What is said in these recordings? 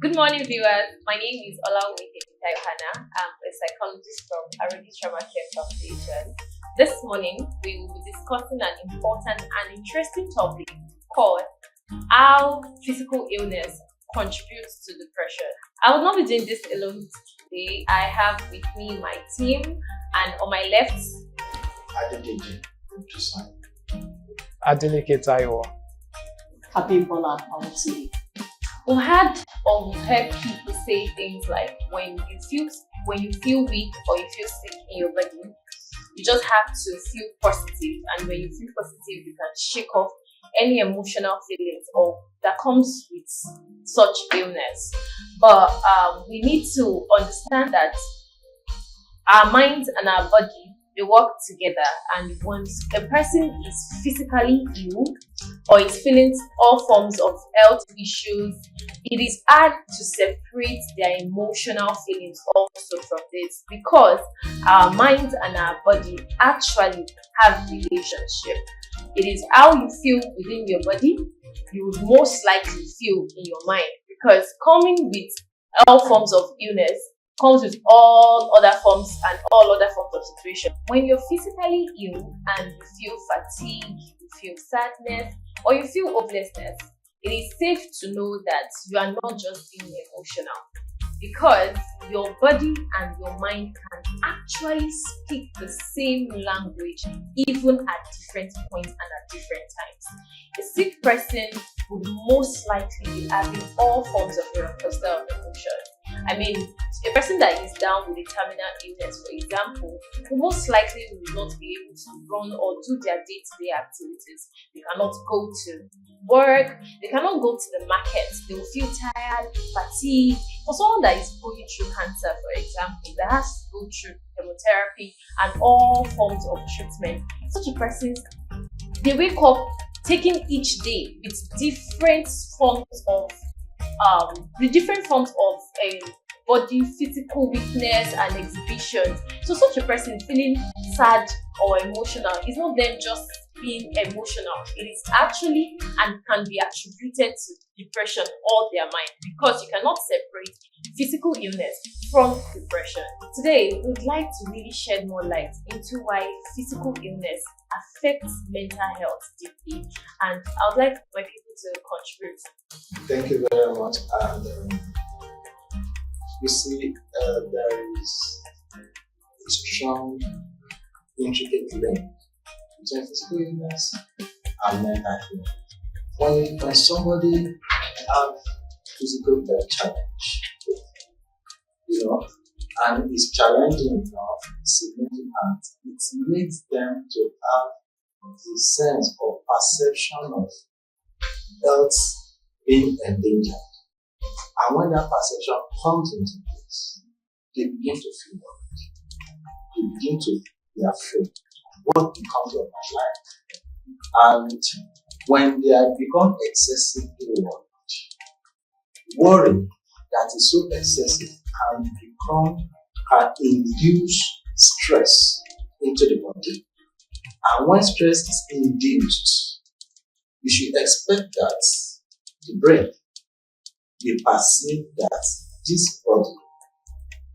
Good morning, viewers. My name is Olawumi Yohana. I'm a psychologist from Arodi Trauma Care Foundation. This morning, we will be discussing an important and interesting topic called how physical illness contributes to depression. I will not be doing this alone today. I have with me my team, and on my left, Adeleke Tusan. Adeleke Taiwo. Abimbola Awosiri. we had or we've heard people say things like when you feel weak or you feel sick in your body, you just have to feel positive, and when you feel positive, you can shake off any emotional feelings or that comes with such illness. But we need to understand that our mind and our body, they work together, and once a person is physically ill or is feeling all forms of health issues, it is hard to separate their emotional feelings also from this, because our mind and our body actually have relationship. It is how you feel within your body, you would most likely feel in your mind, because coming with all forms of illness comes with all other forms and all other forms of situation. When you're physically ill and you feel fatigue, you feel sadness, or you feel hopelessness, it is safe to know that you are not just being emotional, because your body and your mind can actually speak the same language even at different points and at different times. A sick person would most likely be having all forms of roller coaster of emotions. I mean, a person that is down with a terminal illness, for example, who most likely will not be able to run or do their day-to-day activities. They cannot go to work, they cannot go to the market, they will feel tired, fatigued. For someone that is going through cancer, for example, that has to go through chemotherapy and all forms of treatment, such a person, they wake up taking each day with different forms of body physical weakness and exhibitions. So such a person feeling sad or emotional is not them just being emotional. It is actually and can be attributed to depression or their mind, because you cannot separate physical illness from depression. Today, we'd like to really shed more light into why physical illness affects mental health deeply, and I would like my people to contribute. Thank you very much. And you see, there is a strong, intricate link between physical illness and mental health. When somebody have physical health challenge, and is challenging enough, significant, it leads them to have a sense of perception of health being endangered. And when that perception comes into place, they begin to feel worried. They begin to be afraid. What becomes of my life? And when they have become excessively worried that is so excessive can induce stress into the body. And when stress is induced, you should expect that the brain will perceive that this body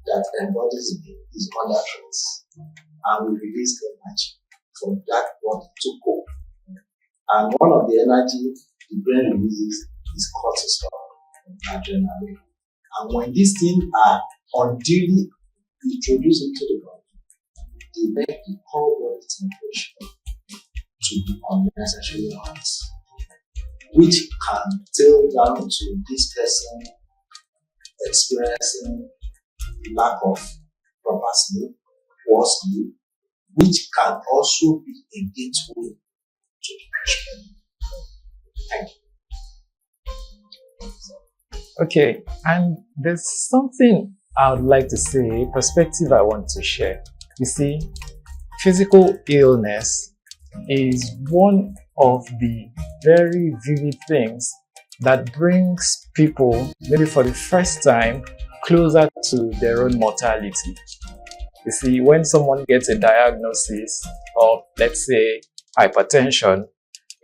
that embodies me is under threat, and will release the energy from that body to cope. And one of the energy the brain releases is cortisol, adrenaline. And when these things are unduly introduced into the body, they make the whole body temperature to be unnecessarily hot, which can tail down to this person experiencing lack of proper sleep, poor sleep, which can also be a gateway to depression. Thank you. Okay, and there's something I would like to say, a perspective I want to share. You see, physical illness is one of the very vivid things that brings people, maybe for the first time, closer to their own mortality. You see, when someone gets a diagnosis of, let's say, hypertension,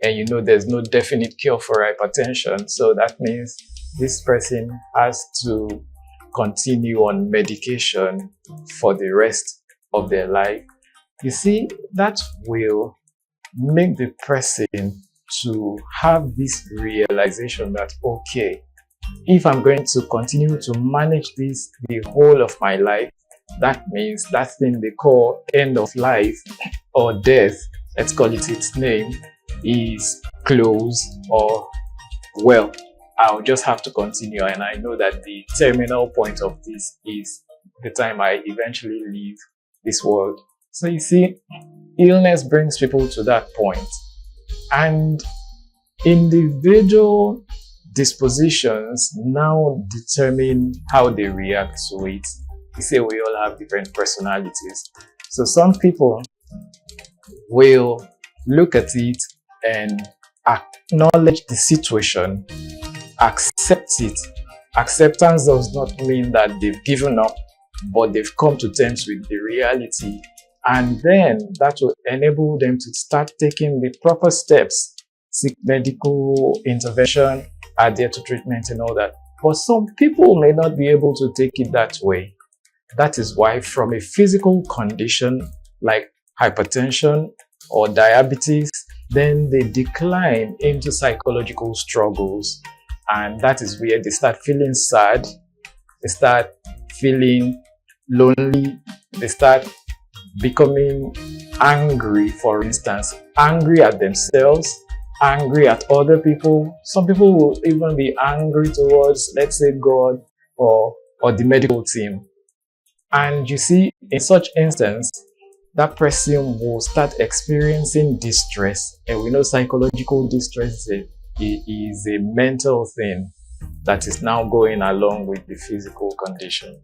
and there's no definite cure for hypertension, so that means this person has to continue on medication for the rest of their life, you see, that will make the person to have this realization that, okay, if I'm going to continue to manage this the whole of my life, that means that thing they call end of life or death, let's call it its name, is close, or well, I'll just have to continue. And I know that the terminal point of this is the time I eventually leave this world. So you see, illness brings people to that point. And individual dispositions now determine how they react to it. You say we all have different personalities. So some people will look at it and acknowledge the situation, accept it. Acceptance does not mean that they've given up, but they've come to terms with the reality. And then that will enable them to start taking the proper steps, seek medical intervention, adhere to treatment and all that. But some people may not be able to take it that way. That is why from a physical condition like hypertension or diabetes, then they decline into psychological struggles. And that is where they start feeling sad, they start feeling lonely, they start becoming angry, for instance, angry at themselves, angry at other people. Some people will even be angry towards, let's say, God or the medical team. And you see, in such instance, that person will start experiencing distress. And we know psychological distress is a mental thing that is now going along with the physical condition.